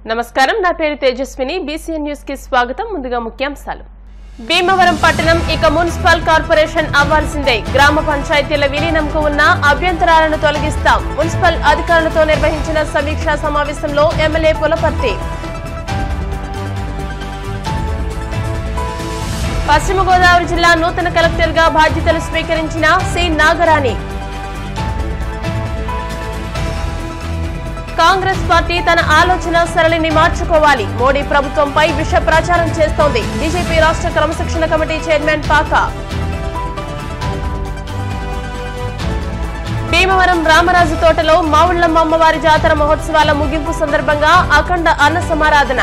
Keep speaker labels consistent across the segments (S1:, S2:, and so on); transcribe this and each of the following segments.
S1: నమస్కారం, నా పేరు తేజస్విని. బీసీఎన్ న్యూస్ కి స్వాగతం. ముందుగా ముఖ్యాంశాలు. భీమవరం పట్టణం ఇక మున్సిపల్ కార్పొరేషన్ అవ్వాల్సిందే. గ్రామ పంచాయతీల విలీనంకు ఉన్న అభ్యంతరాలను తొలగిస్తాం. మున్సిపల్ అధికారులతో నిర్వహించిన సమీక్షా సమావేశంలో ఎమ్మెల్యే పులపర్తి. పశ్చిమ గోదావరి జిల్లా నూతన కలెక్టర్ గా బాధ్యతలు స్వీకరించిన సి నాగరాణి. కాంగ్రెస్ పార్టీ తన ఆలోచన సరళిని మార్చుకోవాలి. మోడీ ప్రభుత్వంపై విష ప్రచారం చేస్తోంది. బీజేపీ రాష్ట్ర క్రమశిక్షణ కమిటీ చైర్మన్ పాక. భీమవరం రామరాజు తోటలో మావుళ్లమ్మ అమ్మవారి జాతర మహోత్సవాల ముగింపు సందర్భంగా అఖండ అన్న సమారాధన.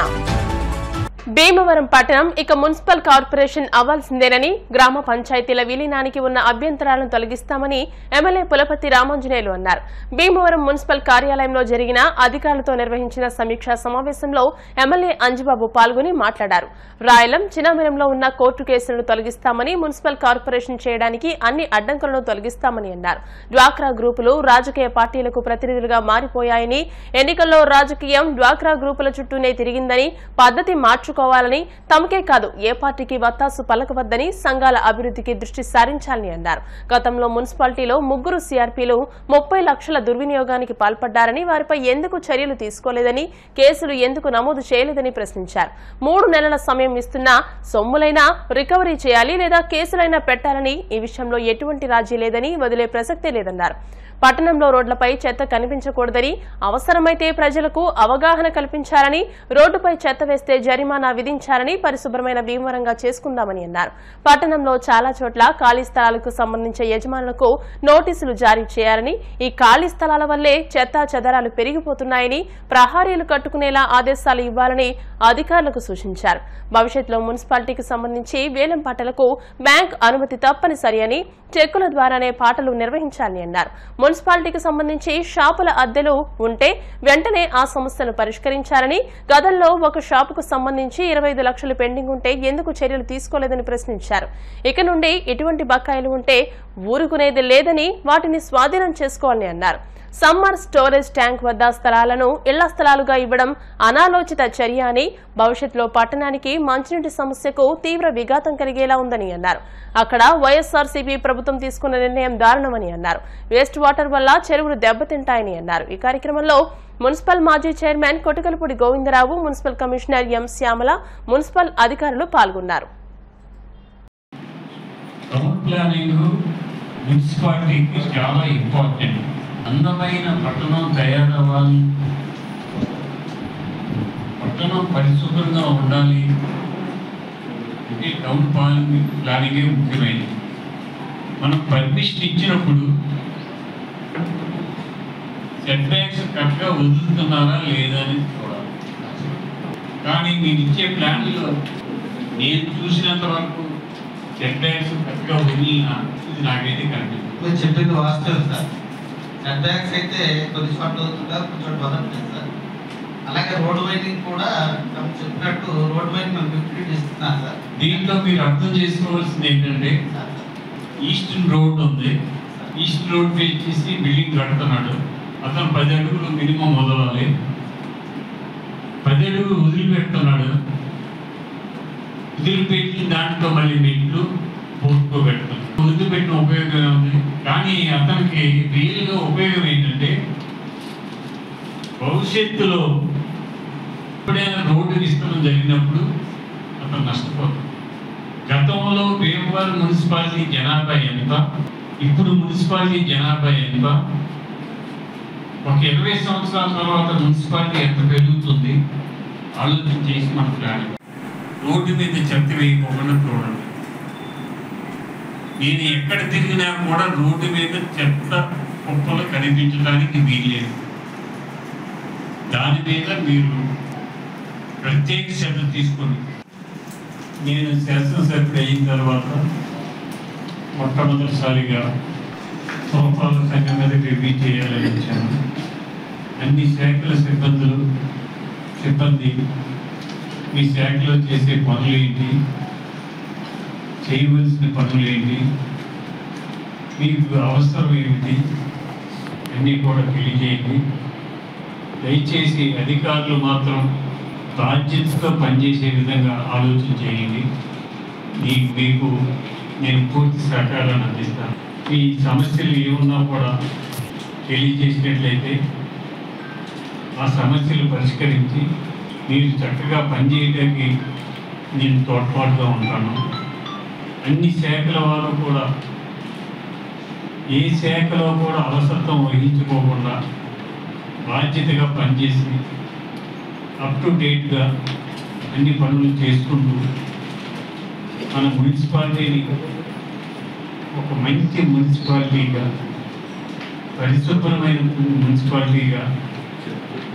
S1: భీమవరం పట్టణం ఇక మున్సిపల్ కార్పొరేషన్ అవ్వాల్సిందేనని, గ్రామ పంచాయతీల విలీనానికి ఉన్న అభ్యంతరాలను తొలగిస్తామని ఎమ్మెల్యే పులపర్తి రామాంజనేయులు అన్నారు. భీమవరం మున్సిపల్ కార్యాలయంలో జరిగిన అధికారులతో నిర్వహించిన సమీక్షా సమావేశంలో ఎమ్మెల్యే అంజిబాబు పాల్గొని మాట్లాడారు. రాయలం, చినామిరంలో ఉన్న కోర్టు కేసులను తొలగిస్తామని, మున్సిపల్ కార్పొరేషన్ చేయడానికి అన్ని అడ్డంకులను తొలగిస్తామని అన్నారు. డ్వాక్రా గ్రూపులు రాజకీయ పార్టీలకు ప్రతినిధులుగా మారిపోయాయని, ఎన్నికల్లో రాజకీయం డ్వాక్రా గ్రూపుల చుట్టూనే తిరిగిందని, పద్ధతి మార్చుకోవాలని, తమకే కాదు ఏ పార్టీకి వత్తాసు పలకవద్దని, సంఘాల అభివృద్ధికి దృష్టి సారించాలని అన్నారు. గతంలో మున్సిపాలిటీలో 3 సీఆర్పీలు 30 లక్షల దుర్వినియోగానికి పాల్పడ్డారని, వారిపై ఎందుకు చర్యలు తీసుకోలేదని, కేసులు ఎందుకు నమోదు చేయలేదని ప్రశ్నించారు. 3 నెలల సమయం ఇస్తున్నా సొమ్ములైనా రికవరీ చేయాలి లేదా కేసులైనా పెట్టాలని, ఈ విషయంలో ఎటువంటి రాజీ లేదని, వదిలే ప్రసక్తే లేదన్నారు. పట్టణంలో రోడ్లపై చెత్త కనిపించకూడదని, అవసరమైతే ప్రజలకు అవగాహన కల్పించాలని, రోడ్డుపై చెత్త వేస్తే జరిమానా విధించాలని, పరిశుభ్రమైన భీమవరంగా చేసుకుందామని అన్నారు. పట్టణంలో చాలా చోట్ల ఖాళీ స్థలాలకు సంబంధించిన యజమానులకు నోటీసులు జారీ చేయాలని, ఈ ఖాళీ స్థలాల వల్లే చెత్తా చెదరాలు పెరిగిపోతున్నాయని, ప్రహారీలు కట్టుకునేలా ఆదేశాలు ఇవ్వాలని అధికారులకు సూచించారు. భవిష్యత్తులో మున్సిపాలిటీకి సంబంధించి వేలం పాటలకు బ్యాంక్ అనుమతి తప్పనిసరి అని, చెక్కుల ద్వారానే పాటలు నిర్వహించాలని అన్నారు. మున్సిపాలిటీకి సంబంధించి షాపుల అద్దెలు ఉంటే వెంటనే ఆ సమస్యను పరిష్కరించాలని, గతంలో ఒక షాపుకు సంబంధించి 25 లక్షలు పెండింగ్ ఉంటే ఎందుకు చర్యలు తీసుకోలేదని ప్రశ్నించారు. ఇక నుండి ఇటువంటి బకాయిలు ఉంటే ఊరుకునేది లేదని, వాటిని స్వాధీనం చేసుకోవాలని అన్నారు. సమ్మర్ స్టోరేజ్ ట్యాంక్ వద్ద స్థలాలను ఇళ్ల స్థలాలుగా ఇవ్వడం అనాలోచిత చర్య అని, భవిష్యత్తులో పట్టణానికి మంచినీటి సమస్యకు తీవ్ర విఘాతం కలిగేలా ఉందని అన్నారు. అక్కడ వైఎస్ఆర్సీపీ ప్రభుత్వం తీసుకున్న నిర్ణయం దారుణమని అన్నారు. వేస్ట్ వాటర్ వల్ల చెరువులు దెబ్బతింటాయని అన్నారు. ఈ కార్యక్రమంలో మున్సిపల్ మాజీ chairman Kotakalapudi Govindarao, municipal commissioner M Shyamala, municipal అధికారులు పాల్గొన్నారు.
S2: అందమైన పట్టణం తయారవ్వాలి, పట్టణం పరిశుభ్రంగా ఉండాలి అంటే టౌన్ ప్లానింగే ముఖ్యమైనది. మనం పర్మిషన్ ఇచ్చినప్పుడు సెట్ బ్యాక్స్ కరెక్ట్గా వదులుతున్నారా లేదా అని చూడాలి. కానీ మీరు ఇచ్చే ప్లాన్లో నేను చూసినంత వరకు సెట్ బ్యాక్స్ కరెక్ట్గా వదిలినా ఇది నాకైతే కనిపిస్తుంది.
S3: చెప్పింది వాస్తవం సార్. సెట్ బ్యాక్స్ అయితే కొన్ని చోట్ల అవుతుంటారు, కొన్ని చోట్ల వదలట్లేదు సార్. అలాగే రోడ్ వైడింగ్ కూడా చెప్పినట్టు రోడ్ వైడింగ్ మనం 50 ఇస్తున్నాం సార్.
S2: దీంట్లో మీరు అర్థం చేసుకోవాల్సింది ఏంటంటే, ఈస్ట్ రోడ్ ఉంది, ఈస్ట్ రోడ్ ఫేస్ చేసి బిల్డింగ్ కడుతున్నాడు. అతను 10 అడుగులు మినిమం వదలాలి, 10 అడుగులు వదిలిపెడుతున్నాడు. వదిలిపెట్టిన దాంట్లో మళ్ళీ మెట్లు పోసుకోబెడుతున్నాడు. వదిలిపెట్టిన ఉపయోగం ఉంది, కానీ అతనికి రియల్గా ఉపయోగం ఏంటంటే, భవిష్యత్తులో ఎప్పుడైనా రోడ్డు విస్తరణ జరిగినప్పుడు అతను నష్టపోతాడు. గతంలో భీమవరం మున్సిపాలిటీ జనాభా ఎంత, ఇప్పుడు మున్సిపాలిటీ జనాభా ఎంత, ఒక 20 సంవత్సరాల తర్వాత మున్సిపాలిటీ ఎంత పెరుగుతుంది ఆలోచన చేసి మన ప్లాన్. రోడ్డు మీద చెత్త వేయకుండా చూడండి. నేను ఎక్కడ తిరిగినా కూడా రోడ్డు మీద చెత్త కుప్పలు కనిపించడానికి వీల్లేదు. దాని మీద మీరు ప్రత్యేక శ్రద్ధ తీసుకొని, నేను శాసనసభ్యుడు అయిన తర్వాత మొట్టమొదటిసారిగా సోపాల సంఘం మీద రివ్యూ చేయాలని వచ్చాను. అన్ని శాఖల సిబ్బంది మీ శాఖలో చేసే పనులు ఏంటి, చేయవలసిన పనులు ఏంటి, మీకు అవసరం ఏమిటి అన్నీ కూడా తెలియజేయండి. దయచేసి అధికారులు మాత్రం బాధ్యతతో పనిచేసే విధంగా ఆలోచన చేయండి. మీకు నేను పూర్తి సహకారాన్ని అందిస్తాను. ఈ సమస్యలు ఏమున్నా కూడా తెలియజేసినట్లయితే ఆ సమస్యలు పరిష్కరించి మీరు చక్కగా పనిచేయడానికి నేను తోడ్పాటుగా ఉంటాను. అన్ని శాఖల వారు కూడా ఏ శాఖలో కూడా అవసరం వహించుకోకుండా బాధ్యతగా పనిచేసి అప్ టు డేట్గా అన్ని పనులు చేసుకుంటూ మన మున్సిపాలిటీని ఒక మంచి మున్సిపాలిటీగా, పరిశుభ్రమైన మున్సిపాలిటీగా,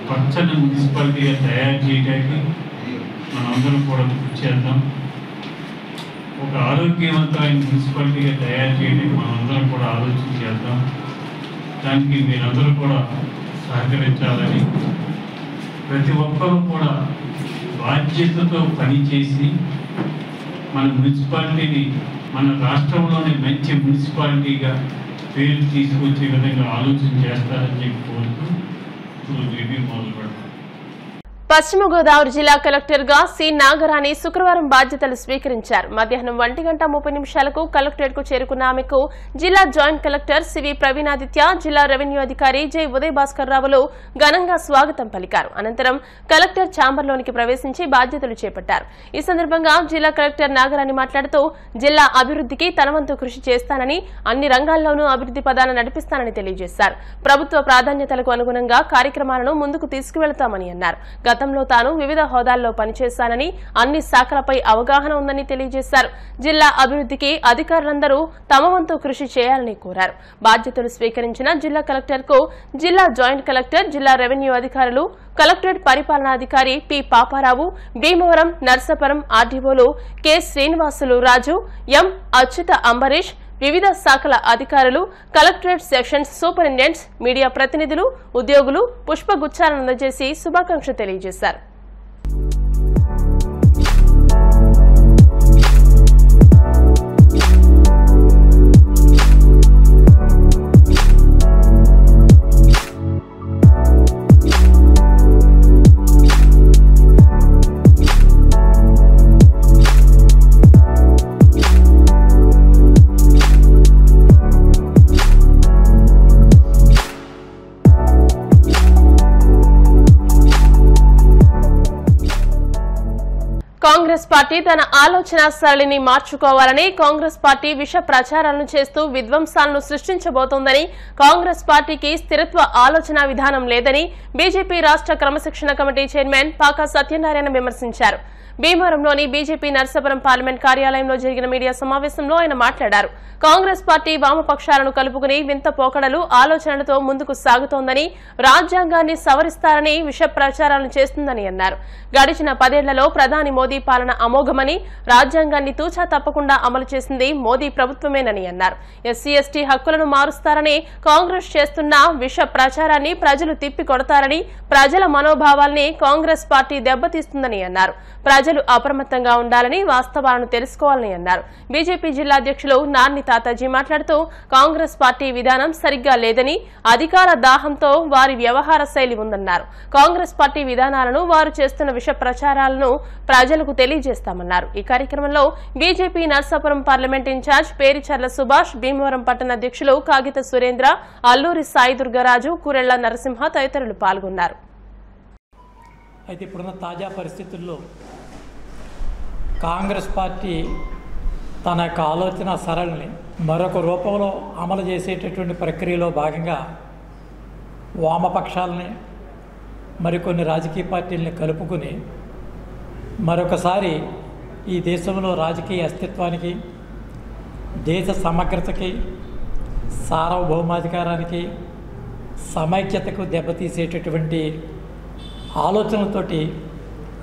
S2: పచ్చని మున్సిపాలిటీగా తయారు చేయడానికి మనందరం కూడా కృషి చేద్దాం. ఒక ఆరోగ్యవంతమైన మున్సిపాలిటీగా తయారు చేయడానికి మనందరం కూడా ఆలోచన చేద్దాం. దానికి మీరందరూ కూడా సహకరించాలని, ప్రతి ఒక్కరూ కూడా బాధ్యతతో పనిచేసి మన మున్సిపాలిటీని మన రాష్ట్రంలోనే మంచి మున్సిపాలిటీగా పేరు తీసుకొచ్చే విధంగా ఆలోచన చేస్తారని చెప్పి కోరుతూ రివ్యూ మొదలు పెడతాం.
S1: పశ్చిమ గోదావరి జిల్లా కలెక్టర్ గా సి నాగరాణి శుక్రవారం బాధ్యతలు స్వీకరించారు. మధ్యాహ్నం 1:30 కలెక్టరేట్ కు చేరుకున్న ఆమెకు జిల్లా జాయింట్ కలెక్టర్ సివి ప్రవీణాదిత్య, జిల్లా రెవెన్యూ అధికారి జె ఉదయ్ భాస్కర్ రావులు ఘనంగా స్వాగతం పలికారు. అనంతరం కలెక్టర్ ఛాంబర్లోనికి ప్రవేశించి బాధ్యతలు చేపట్టారు. ఈ సందర్భంగా జిల్లా కలెక్టర్ నాగరాణి మాట్లాడుతూ జిల్లా అభివృద్ధికి తన వంతు కృషి చేస్తానని, అన్ని రంగాల్లోనూ అభివృద్ధి పదాన నడిపిస్తానని తెలియజేశారు. ప్రభుత్వ ప్రాధాన్యతలకు అనుగుణంగా కార్యక్రమాలను ముందుకు తీసుకువెళతామని అన్నారు. గతంలో తాను వివిధ హోదాల్లో పనిచేశానని, అన్ని శాఖలపై అవగాహన ఉందని తెలియజేశారు. జిల్లా అభివృద్ధికి అధికారులందరూ తమ వంతు కృషి చేయాలని కోరారు. బాధ్యతలు స్వీకరించిన జిల్లా కలెక్టర్ కు జిల్లా జాయింట్ కలెక్టర్, జిల్లా రెవెన్యూ అధికారులు, కలెక్టరేట్ పరిపాలనాధికారి పి పాపారావు, భీమవరం, నర్సాపురం ఆర్డీఓలు కె శ్రీనివాసులు రాజు, ఎం అచ్యుత అంబరీష్, వివిధ శాఖల అధికారులు, కలెక్టరేట్ సెక్షన్స్ సూపరింటెండెంట్స్, మీడియా ప్రతినిధులు, ఉద్యోగులు పుష్పగుచ్చాలను అందజేసి శుభాకాంక్షలు తెలియజేశారు. కాంగ్రెస్ పార్టీ తన ఆలోచన సరళిని మార్చుకోవాలని, కాంగ్రెస్ పార్టీ విష ప్రచారాలను చేస్తూ విధ్వంసాలను సృష్టించబోతోందని, కాంగ్రెస్ పార్టీకి స్థిరత్వ ఆలోచన విధానం లేదని బీజేపీ రాష్ట్ర క్రమశిక్షణ కమిటీ చైర్మన్ పాకా సత్యనారాయణ విమర్శించారు. భీమవరంలోని బీజేపీ నర్సాపురం పార్లమెంట్ కార్యాలయంలో జరిగిన మీడియా సమావేశంలో ఆయన మాట్లాడారు. కాంగ్రెస్ పార్టీ వామపక్షాలను కలుపుకుని వింత పోకడలు, ఆలోచనలతో ముందుకు సాగుతోందని, రాజ్యాంగాన్ని సవరిస్తారని విష ప్రచారాలను చేస్తుందని అన్నారు. గడిచిన 10 ఏళ్లలో ప్రధాని మోదీ పాలన అమోఘమని, రాజ్యాంగాన్ని తూచా తప్పకుండా అమలు చేసింది మోదీ ప్రభుత్వమేనని అన్నారు. ఎస్సీ ఎస్టీ హక్కులను మారుస్తారని కాంగ్రెస్ చేస్తున్న విష ప్రచారాన్ని ప్రజలు తిప్పి కొడతారని, ప్రజల మనోభావాల్ని కాంగ్రెస్ పార్టీ దెబ్బతీస్తుందని అన్నారు. ప్రజలు అప్రమత్తంగా ఉండాలని, వాస్తవాలను తెలుసుకోవాలని అన్నారు. బీజేపీ జిల్లా అధ్యక్షులు నార్ని తాతాజీ మాట్లాడుతూ కాంగ్రెస్ పార్టీ విధానం సరిగ్గా లేదని, అధికార దాహంతో వారి వ్యవహార శైలి ఉందన్నారు. కాంగ్రెస్ పార్టీ విధానాలను, వారు చేస్తున్న విష ప్రచారాలను ప్రజలకు తెలియజేస్తామన్నారు. ఈ కార్యక్రమంలో BJP Narsapuram parliament incharge Pericharla Subhash, Bhimavaram పట్టణ అధ్యక్షులు కాగిత సురేంద్ర, అల్లూరి సాయి దుర్గరాజు, కూరెళ్ల నరసింహ తదితరులు పాల్గొన్నారు.
S4: అయితే ఇప్పుడున్న తాజా పరిస్థితుల్లో కాంగ్రెస్ పార్టీ తన యొక్క ఆలోచన సరళిని మరొక రూపంలో అమలు చేసేటటువంటి ప్రక్రియలో భాగంగా వామపక్షాలని, మరికొన్ని రాజకీయ పార్టీలని కలుపుకుని మరొకసారి ఈ దేశంలో రాజకీయ అస్తిత్వానికి, దేశ సమగ్రతకి, సార్వభౌమాధికారానికి, సమైక్యతకు దెబ్బతీసేటటువంటి ఆలోచనలతోటి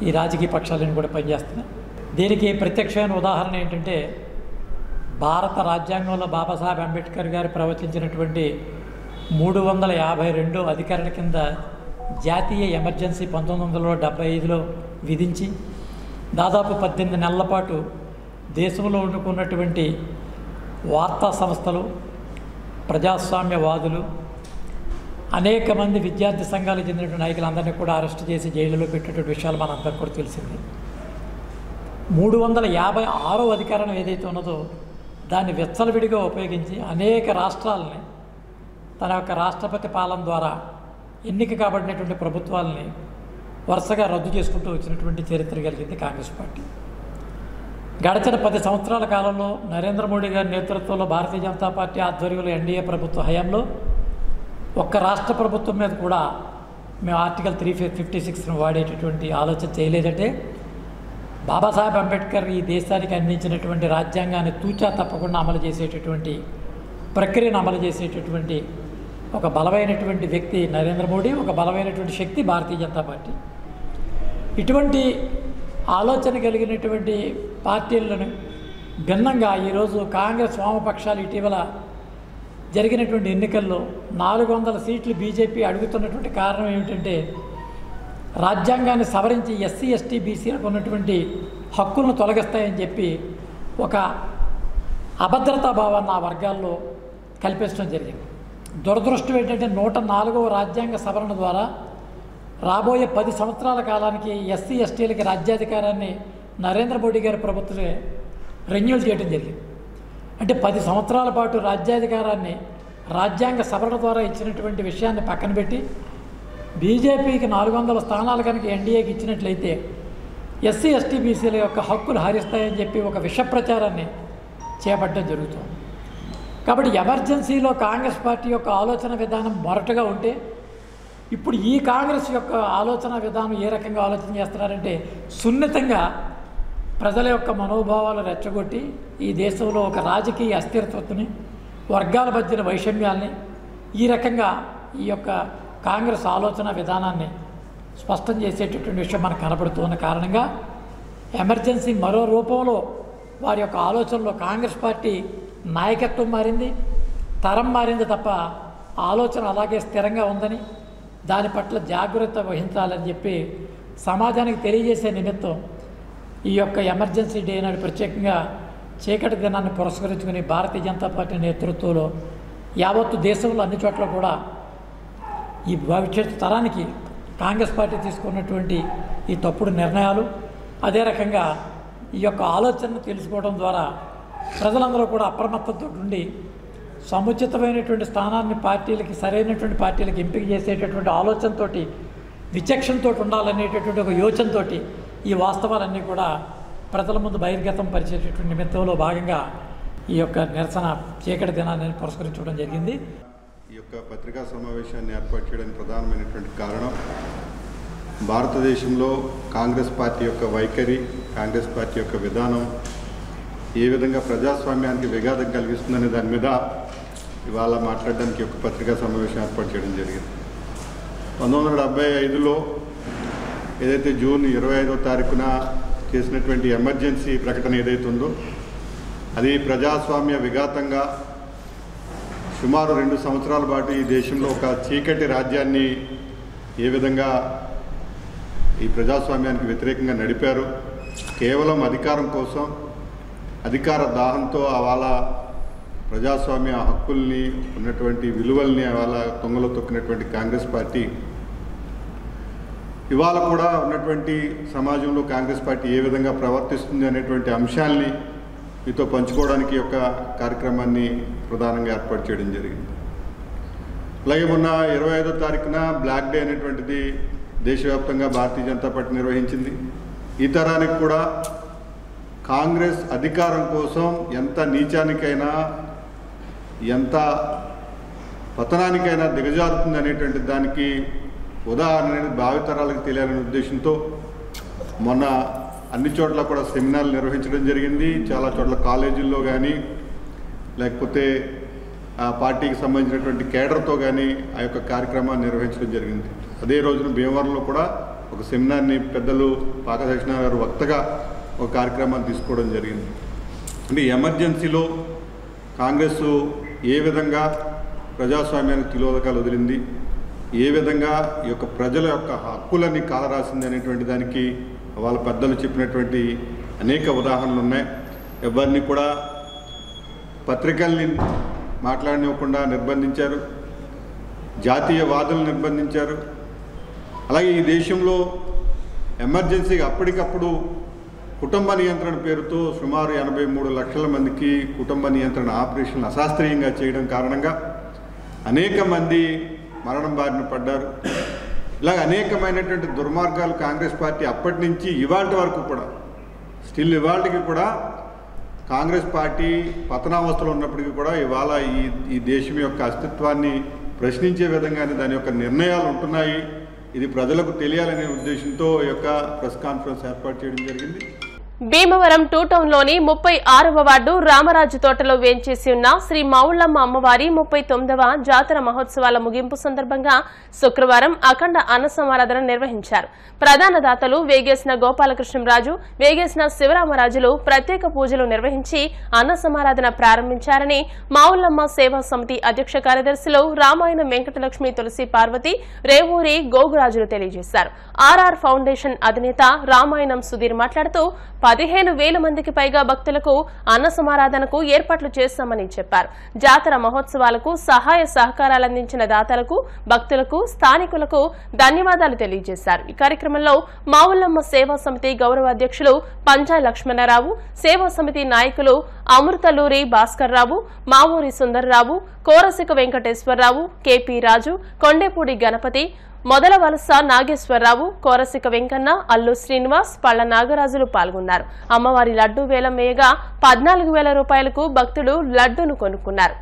S4: ఈ రాజకీయ పక్షాలను కూడా పనిచేస్తున్నాయి. దీనికి ప్రత్యక్షమైన ఉదాహరణ ఏంటంటే, భారత రాజ్యాంగంలో బాబాసాహెబ్ అంబేద్కర్ గారు ప్రవచించినటువంటి 352 అధికరణ కింద జాతీయ ఎమర్జెన్సీ 1975లో విధించి దాదాపు 18 నెలల పాటు దేశంలో ఉండుకున్నటువంటి వార్తా సంస్థలు, ప్రజాస్వామ్యవాదులు, అనేక మంది విద్యార్థి సంఘాలకు చెందినటువంటి నాయకులందరినీ కూడా అరెస్ట్ చేసి జైలులో పెట్టేటువంటి విషయాలు మనందరికీ కూడా తెలిసింది. 356వ అధికారం ఏదైతే ఉన్నదో దాన్ని విచ్చలవిడిగా ఉపయోగించి అనేక రాష్ట్రాలని తన యొక్క రాష్ట్రపతి పాలన ద్వారా ఎన్నిక కాబడినటువంటి ప్రభుత్వాలని వరుసగా రద్దు చేసుకుంటూ వచ్చినటువంటి చరిత్ర కలిగింది కాంగ్రెస్ పార్టీ. గడిచిన 10 సంవత్సరాల కాలంలో నరేంద్ర మోడీ గారి నేతృత్వంలో భారతీయ జనతా పార్టీ ఆధ్వర్యంలో ఎన్డీఏ ప్రభుత్వ హయాంలో ఒక్క రాష్ట్ర ప్రభుత్వం మీద కూడా మేము ఆర్టికల్ 356ను వాడేటటువంటి ఆలోచన చేయలేదంటే బాబాసాహెబ్ అంబేద్కర్ ఈ దేశానికి అందించినటువంటి రాజ్యాంగాన్ని తూచా తప్పకుండా అమలు చేసేటటువంటి ప్రక్రియను అమలు చేసేటటువంటి ఒక బలమైనటువంటి వ్యక్తి నరేంద్ర మోడీ, ఒక బలమైనటువంటి శక్తి భారతీయ జనతా పార్టీ. ఇటువంటి ఆలోచన కలిగినటువంటి పార్టీలను భిన్నంగా ఈరోజు కాంగ్రెస్ వామపక్షాలు ఇటీవల జరిగినటువంటి ఎన్నికల్లో 400 సీట్లు బీజేపీ అడుగుతున్నటువంటి కారణం ఏమిటంటే రాజ్యాంగాన్ని సవరించి ఎస్సీ ఎస్టీ బీసీలకు ఉన్నటువంటి హక్కులను తొలగిస్తాయని చెప్పి ఒక అభద్రతా భావాన్ని ఆ వర్గాల్లో కల్పించడం జరిగింది. దురదృష్టం ఏంటంటే 104వ రాజ్యాంగ సవరణ ద్వారా రాబోయే 10 సంవత్సరాల కాలానికి ఎస్సీ ఎస్టీలకి రాజ్యాధికారాన్ని నరేంద్ర మోడీ గారి ప్రభుత్వమే రెన్యూల్ చేయడం జరిగింది. అంటే 10 సంవత్సరాల పాటు రాజ్యాధికారాన్ని రాజ్యాంగ సవరణ ద్వారా ఇచ్చినటువంటి విషయాన్ని పక్కన పెట్టి బీజేపీకి 400 స్థానాలు కనుక ఎన్డీఏకి ఇచ్చినట్లయితే ఎస్సీ ఎస్టీ బీసీల యొక్క హక్కులు హరిస్తాయని చెప్పి ఒక విష ప్రచారాన్ని చేపట్టడం జరుగుతుంది. కాబట్టి ఎమర్జెన్సీలో కాంగ్రెస్ పార్టీ యొక్క ఆలోచన విధానం మొరటుగా ఉంటే ఇప్పుడు ఈ కాంగ్రెస్ యొక్క ఆలోచన విధానం ఏ రకంగా ఆలోచన చేస్తున్నారంటే సున్నితంగా ప్రజల యొక్క మనోభావాలు రెచ్చగొట్టి ఈ దేశంలో ఒక రాజకీయ అస్థిరతని, వర్గాల మధ్యన వైషమ్యాల్ని ఈ రకంగా ఈ యొక్క కాంగ్రెస్ ఆలోచన విధానాన్ని స్పష్టం చేసేటటువంటి విషయం మనకు కనబడుతున్న కారణంగా ఎమర్జెన్సీ మరో రూపంలో వారి యొక్క ఆలోచనలో కాంగ్రెస్ పార్టీ నాయకత్వం మారింది, తరం మారింది తప్ప ఆలోచన అలాగే స్థిరంగా ఉందని దాని పట్ల జాగ్రత్త వహించాలని చెప్పి సమాజానికి తెలియజేసే నిమిత్తం ఈ యొక్క ఎమర్జెన్సీ డే నాడు ప్రత్యేకంగా చీకటి దినాన్ని పురస్కరించుకుని భారతీయ జనతా పార్టీ నేతృత్వంలో యావత్తు దేశంలో అన్ని చోట్ల కూడా ఈ భవిష్యత్తు తరానికి కాంగ్రెస్ పార్టీ తీసుకున్నటువంటి ఈ తప్పుడు నిర్ణయాలు, అదే రకంగా ఈ యొక్క ఆలోచనను తెలుసుకోవడం ద్వారా ప్రజలందరూ కూడా అప్రమత్తతో ఉండి సముచితమైనటువంటి స్థానాన్ని పార్టీలకి, సరైనటువంటి పార్టీలకు ఎంపిక చేసేటటువంటి ఆలోచనతో, విచక్షణతో ఉండాలనేటటువంటి ఒక యోచనతో ఈ వాస్తవాలన్నీ కూడా ప్రజల ముందు బహిర్గతం పరిచేటటువంటి నిమిత్తంలో భాగంగా ఈ యొక్క నిరసన చీకటి దినాన్ని పురస్కరించడం జరిగింది.
S5: ఈ యొక్క పత్రికా సమావేశాన్ని ఏర్పాటు చేయడానికి ప్రధానమైనటువంటి కారణం భారతదేశంలో కాంగ్రెస్ పార్టీ యొక్క వైఖరి, కాంగ్రెస్ పార్టీ యొక్క విధానం ఏ విధంగా ప్రజాస్వామ్యానికి విఘాతం కలిగిస్తుందనే దాని మీద ఇవాళ మాట్లాడడానికి ఒక పత్రికా సమావేశం ఏర్పాటు చేయడం జరిగింది. 1975లో ఏదైతే జూన్ 25వ తారీఖున చేసినటువంటి ఎమర్జెన్సీ ప్రకటన ఏదైతే ఉందో అది ప్రజాస్వామ్య విఘాతంగా సుమారు 2 సంవత్సరాల పాటు ఈ దేశంలో ఒక చీకటి రాజ్యాన్ని ఏ విధంగా ఈ ప్రజాస్వామ్యానికి వ్యతిరేకంగా నడిపారు. కేవలం అధికారం కోసం, అధికార దాహంతో అవాళ ప్రజాస్వామ్య హక్కుల్ని, ఉన్నటువంటి విలువల్ని అవాళ తొంగలో తొక్కినటువంటి కాంగ్రెస్ పార్టీ ఇవాళ కూడా ఉన్నటువంటి సమాజంలో కాంగ్రెస్ పార్టీ ఏ విధంగా ప్రవర్తిస్తుంది అనేటువంటి అంశాల్ని మీతో పంచుకోవడానికి యొక్క కార్యక్రమాన్ని ప్రధానంగా ఏర్పాటు చేయడం జరిగింది. అలాగే మొన్న 25వ తారీఖున బ్లాక్ డే అనేటువంటిది దేశవ్యాప్తంగా భారతీయ జనతా పార్టీ నిర్వహించింది. ఈ తరానికి కూడా కాంగ్రెస్ అధికారం కోసం ఎంత నీచానికైనా, ఎంత పతనానికైనా దిగజారుతుంది అనేటువంటి దానికి ఉదాహరణ అనేది భావితరాలకు తెలియాలనే ఉద్దేశంతో మొన్న అన్ని చోట్ల కూడా సెమినార్లు నిర్వహించడం జరిగింది. చాలా చోట్ల కాలేజీల్లో కానీ లేకపోతే ఆ పార్టీకి సంబంధించినటువంటి కేడర్తో కానీ ఆ యొక్క కార్యక్రమాన్ని నిర్వహించడం జరిగింది. అదే రోజున భీమవరంలో కూడా ఒక సెమినార్ని పెద్దలు పాక సత్యనారాయణ గారు వక్తగా ఒక కార్యక్రమాన్ని తీసుకోవడం జరిగింది. అంటే ఎమర్జెన్సీలో కాంగ్రెస్ ఏ విధంగా ప్రజాస్వామ్యానికి తిలోదకాలు వదిలింది, ఏ విధంగా ఈ యొక్క ప్రజల యొక్క హక్కులన్నీ కాలరాసింది అనేటువంటి దానికి వాళ్ళ పెద్దలు చెప్పినటువంటి అనేక ఉదాహరణలు ఉన్నాయి. ఎవరిని కూడా పత్రికల్ని మాట్లాడనివ్వకుండా నిర్బంధించారు. జాతీయవాదులు నిర్బంధించారు. అలాగే ఈ దేశంలో ఎమర్జెన్సీగా అప్పటికప్పుడు కుటుంబ నియంత్రణ పేరుతో సుమారు 83 లక్షల మందికి కుటుంబ నియంత్రణ ఆపరేషన్లు అశాస్త్రీయంగా చేయడం కారణంగా అనేక మంది మరణం బారిన పడ్డారు. ఇలాగ అనేకమైనటువంటి దుర్మార్గాలు కాంగ్రెస్ పార్టీ అప్పటి నుంచి ఇవాళ వరకు కూడా స్టిల్ ఇవాళకి కూడా కాంగ్రెస్ పార్టీ పతనావస్థలో ఉన్నప్పటికీ కూడా ఇవాళ ఈ దేశం యొక్క అస్తిత్వాన్ని ప్రశ్నించే విధంగానే దాని యొక్క నిర్ణయాలు ఉంటున్నాయి. ఇది ప్రజలకు తెలియాలనే ఉద్దేశంతో ఈ యొక్క ప్రెస్ కాన్ఫరెన్స్ ఏర్పాటు చేయడం జరిగింది.
S1: భీమవరం 2 టౌన్లోని 36వ వార్డు రామరాజు తోటలో వేంచేసి ఉన్న శ్రీ మావుళ్ళమ్మ అమ్మవారి 39వ జాతర మహోత్సవాల ముగింపు సందర్భంగా శుక్రవారం అఖండ అన్న సమారాధన నిర్వహించారు. ప్రధాన దాతలు వేగేసిన గోపాలకృష్ణరాజు, వేగేసిన శివరామరాజులు ప్రత్యేక పూజలు నిర్వహించి అన్న సమారాధన ప్రారంభించారని మావుళ్ళమ్మ సేవా సమితి అధ్యక్ష కార్యదర్శులు రామాయణం వెంకటలక్ష్మి తులసి పార్వతి, రేవూరి గోగురాజులు తెలియజేశారు. ఆర్ఆర్ ఫౌండేషన్ అధినేత రామాయణం సుధీర్ మాట్లాడుతూ 15,000 మందికి పైగా భక్తులకు అన్న సమారాధనకు ఏర్పాట్లు చేశామని చెప్పారు. జాతర మహోత్సవాలకు సహాయ సహకారాలందించిన దాతలకు, భక్తులకు, స్థానికులకు ధన్యవాదాలు తెలియజేశారు. ఈ కార్యక్రమంలో మావుళ్ళమ్మ సేవా సమితి గౌరవ అధ్యక్షులు పంజాయ్ లక్ష్మణరావు, సేవా సమితి నాయకులు అమృతలూరి భాస్కర్రావు, మావూరి సుందర్రావు, కోరసిక వెంకటేశ్వరరావు, కేపీ రాజు, కొండేపూడి గణపతి, మొదల వలస నాగేశ్వరరావు, కోరసిక వెంకన్న, అల్లు శ్రీనివాస్, పళ్ల నాగరాజులు పాల్గొన్నారు. అమ్మవారి లడ్డూ వేలం వేయగా 14,000 రూపాయలకు భక్తులు లడ్డూను కొనుక్కున్నారు.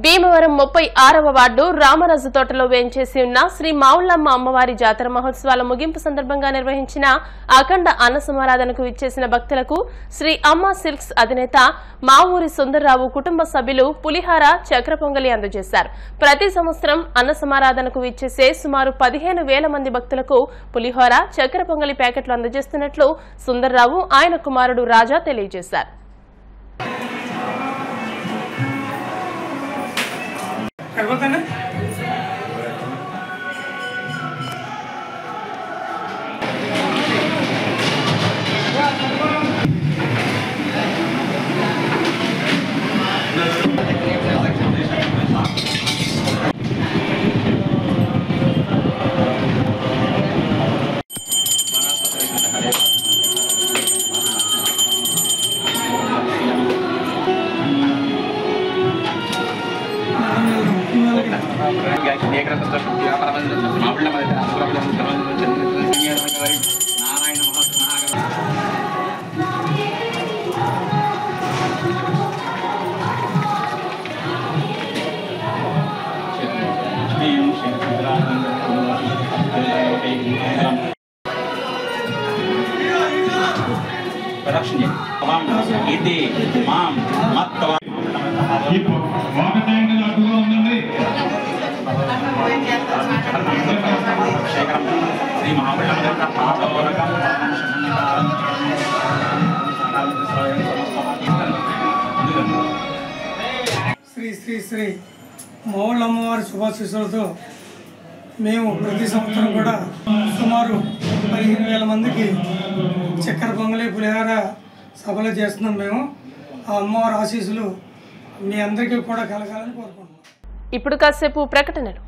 S1: భీమవరం 36వ వార్డు రామరాజు తోటలో వేంచేసి ఉన్న శ్రీ మావుళ్ళమ్మ అమ్మవారి జాతర మహోత్సవాల ముగింపు సందర్భంగా నిర్వహించిన అఖండ అన్న సమారాధనకు విచ్చేసిన భక్తులకు శ్రీ అమ్మ సిల్క్స్ అధినేత మా ఊరి సుందర్రావు కుటుంబ సభ్యులు పులిహార చక్ర పొంగలి అందజేశారు. ప్రతి సంవత్సరం అన్న సమారాధనకు విచ్చేసే సుమారు 15,000 మంది భక్తులకు పులిహోర చక్ర పొంగలి ప్యాకెట్లు అందజేస్తున్నట్లు సుందర్రావు ఆయన కుమారుడు రాజా తెలియజేశారు.
S6: శ్రీ మావుళ్ళమ్మవారి శుభాశీస్సులతో మేము ప్రతి సంవత్సరం కూడా సుమారు 15,000 మందికి చక్కెర పొంగలి పులిహార సభలు చేస్తున్నాం. మేము ఆ అమ్మవారి ఆశీస్సులు మీ అందరికీ కూడా కలగాలని కోరుకుంటున్నాం.
S1: ఇప్పుడు కాసేపు ప్రకటనలు.